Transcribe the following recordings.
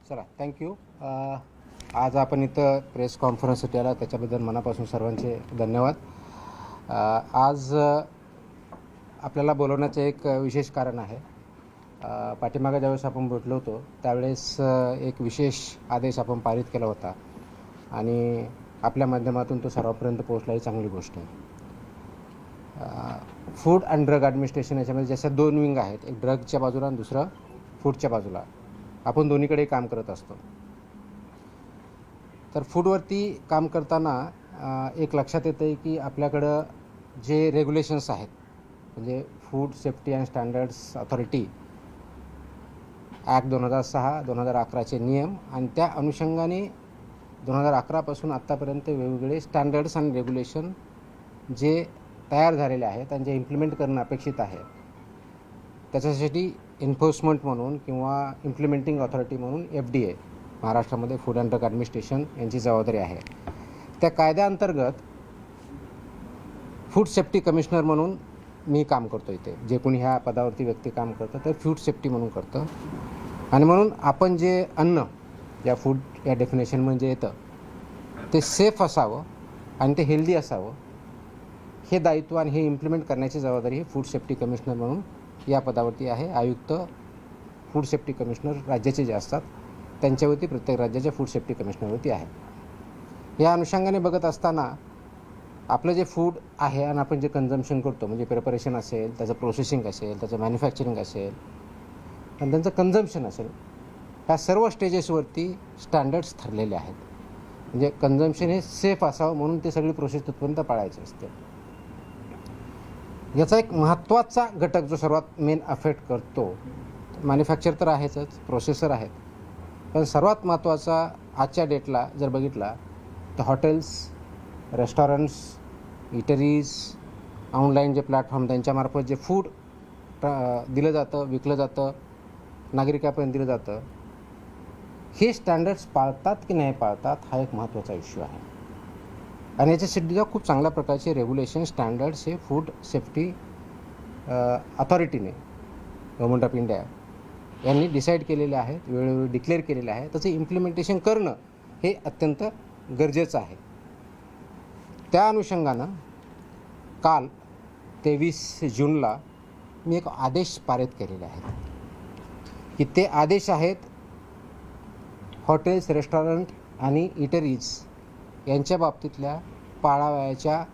चला, थँक्यू. आज आपण इथं प्रेस कॉन्फरन्ससाठी आला, त्याच्याबद्दल मनापासून सर्वांचे धन्यवाद. आज आपल्याला बोलवण्याचं एक विशेष कारण आहे. पाठीमागे ज्यावेळेस आपण भेटलो होतो त्यावेळेस एक विशेष आदेश आपण पारित केला होता आणि आपल्या माध्यमातून तो सर्वांपर्यंत पोहोचला, ही चांगली गोष्ट आहे. फूड अँड ड्रग ॲडमिनिस्ट्रेशन याच्यामध्ये जसं दोन विंग आहेत, एक ड्रगच्या बाजूला आणि दुसरं फूडच्या बाजूला. आपण दोन्हीकडे काम करत असतो. तर फूडवरती काम करताना एक लक्षात येतं आहे की आपल्याकडं जे रेग्युलेशन्स आहेत, म्हणजे food safety and standards authority act 2006, 2011चे नियम आणि त्या अनुषंगाने 2011पासून आत्तापर्यंत वेगवेगळे स्टँडर्ड्स आणि रेग्युलेशन जे तयार झालेले आहेत आणि जे इम्प्लिमेंट करणं अपेक्षित आहे, त्याच्यासाठी एन्फोर्समेंट म्हणून किंवा इम्प्लिमेंटिंग ऑथॉरिटी म्हणून FDA महाराष्ट्रामध्ये फूड अँड ड्रग ॲडमिनिस्ट्रेशन यांची जबाबदारी आहे. त्या कायद्याअंतर्गत फूड सेफ्टी कमिशनर म्हणून मी काम करतो इथे. जे कोणी ह्या पदावरती व्यक्ती काम करतं तर फूड सेफ्टी म्हणून करतं. आणि म्हणून आपण जे अन्न या फूड या डेफिनेशनमध्ये येतं ते सेफ असावं आणि ते हेल्दी असावं, हे दायित्व आणि हे इम्प्लिमेंट करण्याची जबाबदारी ही फूड सेफ्टी कमिशनर म्हणून या पदावरती आहे. आयुक्त फूड सेफ्टी कमिशनर राज्याचे जे असतात त्यांच्यावरती प्रत्येक राज्याच्या फूड सेफ्टी कमिशनरवरती आहे. या अनुषंगाने बघत असताना आपलं जे फूड आहे आणि आपण जे कन्झम्पशन करतो, म्हणजे प्रिपरेशन असेल, त्याचं प्रोसेसिंग असेल, त्याचं मॅन्युफॅक्चरिंग असेल आणि त्यांचं कन्झम्पशन असेल, ह्या सर्व स्टेजेसवरती स्टँडर्ड्स ठरलेले आहेत. म्हणजे कन्झम्पशन हे सेफ असावं म्हणून ते सगळी प्रोसेस तिथपर्यंत पाळायची असते. याचा एक महत्त्वाचा घटक जो सर्वात मेन अफेक्ट करतो, मॅन्युफॅक्चर तर आहेच, प्रोसेसर आहेत, पण सर्वात महत्त्वाचा आजच्या डेटला जर बघितला तर हॉटेल्स, रेस्टॉरंट्स, इटरीज, ऑनलाईन जे प्लॅटफॉर्म त्यांच्यामार्फत जे फूड दिलं जातं, विकलं जातं, नागरिकांपर्यंत दिलं जातं, हे स्टँडर्ड्स पाळतात की नाही पाळतात हा एक महत्त्वाचा इश्यू आहे. आणि याच्यासाठी खूप चांगल्या प्रकारचे रेग्युलेशन स्टँडर्ड्स हे फूड सेफ्टी अथॉरिटीने, गव्हर्नमेंट ऑफ इंडिया यांनी डिसाईड केलेले आहेत, वेळोवेळी डिक्लेअर केलेले आहे. त्याचं इम्प्लिमेंटेशन करणं हे अत्यंत गरजेचं आहे. त्या अनुषंगानं काल 23 जूनला मी एक आदेश पारित केलेले आहेत की ते आदेश आहेत हॉटेल्स, रेस्टॉरंट आणि इटरीज यांच्या बाबतीतल्या पाळावयाच्या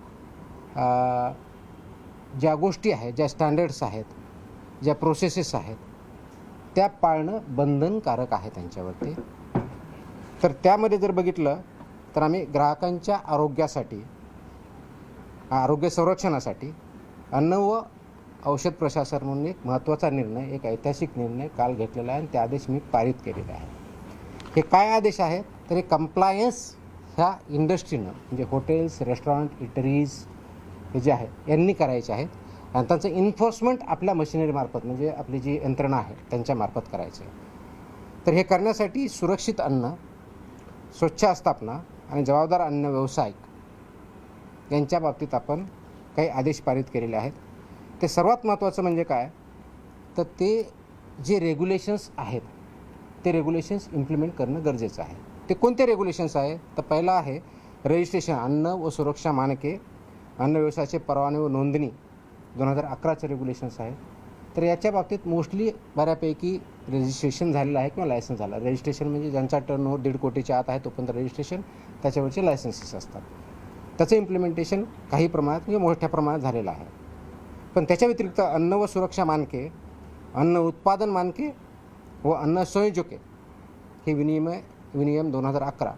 ज्या गोष्टी आहेत, ज्या स्टँडर्ड्स आहेत, ज्या प्रोसेसेस आहेत, त्या पाळणं बंधनकारक आहे त्यांच्यावरती. तर त्यामध्ये जर बघितलं तर आम्ही ग्राहकांच्या आरोग्यासाठी, आरोग्य संरक्षणासाठी अन्न व औषध प्रशासन म्हणून एक महत्त्वाचा निर्णय, एक ऐतिहासिक निर्णय काल घेतलेला आहे आणि ते आदेश मी पारित केलेले आहे. हे काय आदेश आहेत तर हे कंप्लायन्स ह्या इंडस्ट्रीनं, म्हणजे हॉटेल्स, रेस्टॉरंट, इटरीज हे जे आहे यांनी करायचे आहेत आणि त्यांचं इन्फोर्समेंट आपल्या मशिनरीमार्फत, म्हणजे आपली जी यंत्रणा आहे त्यांच्यामार्फत करायचं आहे. तर हे करण्यासाठी सुरक्षित अन्न, स्वच्छ आस्थापना आणि जबाबदार अन्न व्यावसायिक यांच्या बाबतीत आपण काही आदेश पारित केलेले आहेत. ते सर्वात महत्त्वाचं म्हणजे काय तर ते जे रेग्युलेशन्स आहेत ते रेग्युलेशन्स इम्प्लिमेंट करणं गरजेचं आहे. ते कोणते रेग्युलेशन्स आहे तर पहिला आहे रजिस्ट्रेशन, अन्न व सुरक्षा मानके, अन्न व्यवसायाचे परवाने व नोंदणी 2011चे रेग्युलेशन्स आहेत. तर याच्या बाबतीत मोस्टली बऱ्यापैकी रजिस्ट्रेशन झालेलं आहे किंवा लायसन्स झालं. रजिस्ट्रेशन म्हणजे ज्यांचा टर्नओव्हर 1.5 कोटीच्या आत आहे तोपर्यंत रजिस्ट्रेशन, त्याच्यावरचे लायसन्सेस असतात. त्याचं इम्प्लिमेंटेशन काही प्रमाणात म्हणजे मोठ्या प्रमाणात झालेलं आहे. पण त्याच्या व्यतिरिक्त अन्न व सुरक्षा मानके, अन्न उत्पादन मानके व अन्न संयोजके हे विनियम 2011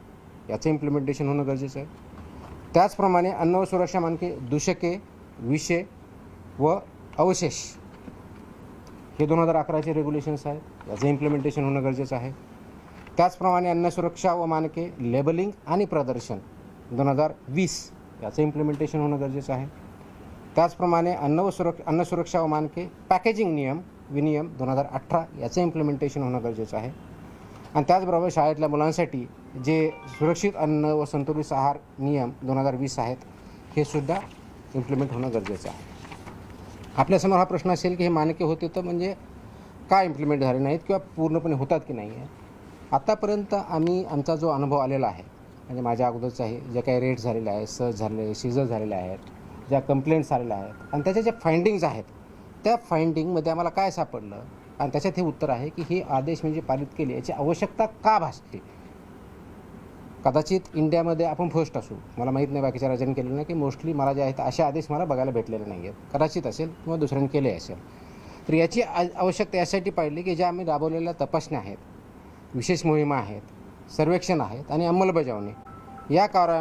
याचं इम्प्लिमेंटेशन होणं गरजेचं आहे. त्याचप्रमाणे अन्न व सुरक्षा मानके, दूषके, विषे व अवशेष हे 2011चे रेग्युलेशन्स आहेत, याचं इम्प्लिमेंटेशन होणं गरजेचं आहे. त्याचप्रमाणे अन्न सुरक्षा व मानके, लेबलिंग आणि प्रदर्शन 2020 याचं इम्प्लिमेंटेशन होणं गरजेचं आहे. त्याचप्रमाणे अन्न सुरक्षा व मानके, पॅकेजिंग विनियम 2018 याचं इम्प्लिमेंटेशन होणं गरजेचं आहे. आणि त्याचबरोबर शाळेतल्या मुलांसाठी जे सुरक्षित अन्न व संतुलित आहार नियम 2020 आहेत हे सुद्धा इम्प्लिमेंट होणं गरजेचं आहे. आपल्यासमोर हा प्रश्न असेल की हे मानके होते तर म्हणजे का इम्प्लिमेंट झाले नाहीत किंवा पूर्णपणे होतात की नाही आहे. आतापर्यंत आमचा जो अनुभव आलेला आहे, म्हणजे माझ्या अगोदरचाही जे काही रेट झालेले आहेत, सर्च झालेले, सीजर झालेले आहेत, ज्या कंप्लेंट्स आलेल्या आहेत आणि त्याच्या ज्या फाइंडिंग्ज आहेत, त्या फाइंडिंगमध्ये आम्हाला काय सापडलं आणि त्याच्यात हे उत्तर आहे की हे आदेश म्हणजे पारित केले याची आवश्यकता का भासते. कदाचित इंडियामध्ये आपण फर्स्ट असू, मला माहीत नाही बाकीच्या राज्यांनी केलेलं नाही, की मोस्टली मला जे आहेत असे आदेश मला बघायला भेटलेले नाही आहेत. कदाचित असेल किंवा दुसऱ्यांनी केले असेल. तर याची आवश्यकता यासाठी पाहिली की ज्या आम्ही राबवलेल्या तपासण्या आहेत, विशेष मोहिमा आहेत, सर्वेक्षण आहेत आणि अंमलबजावणी या कार्या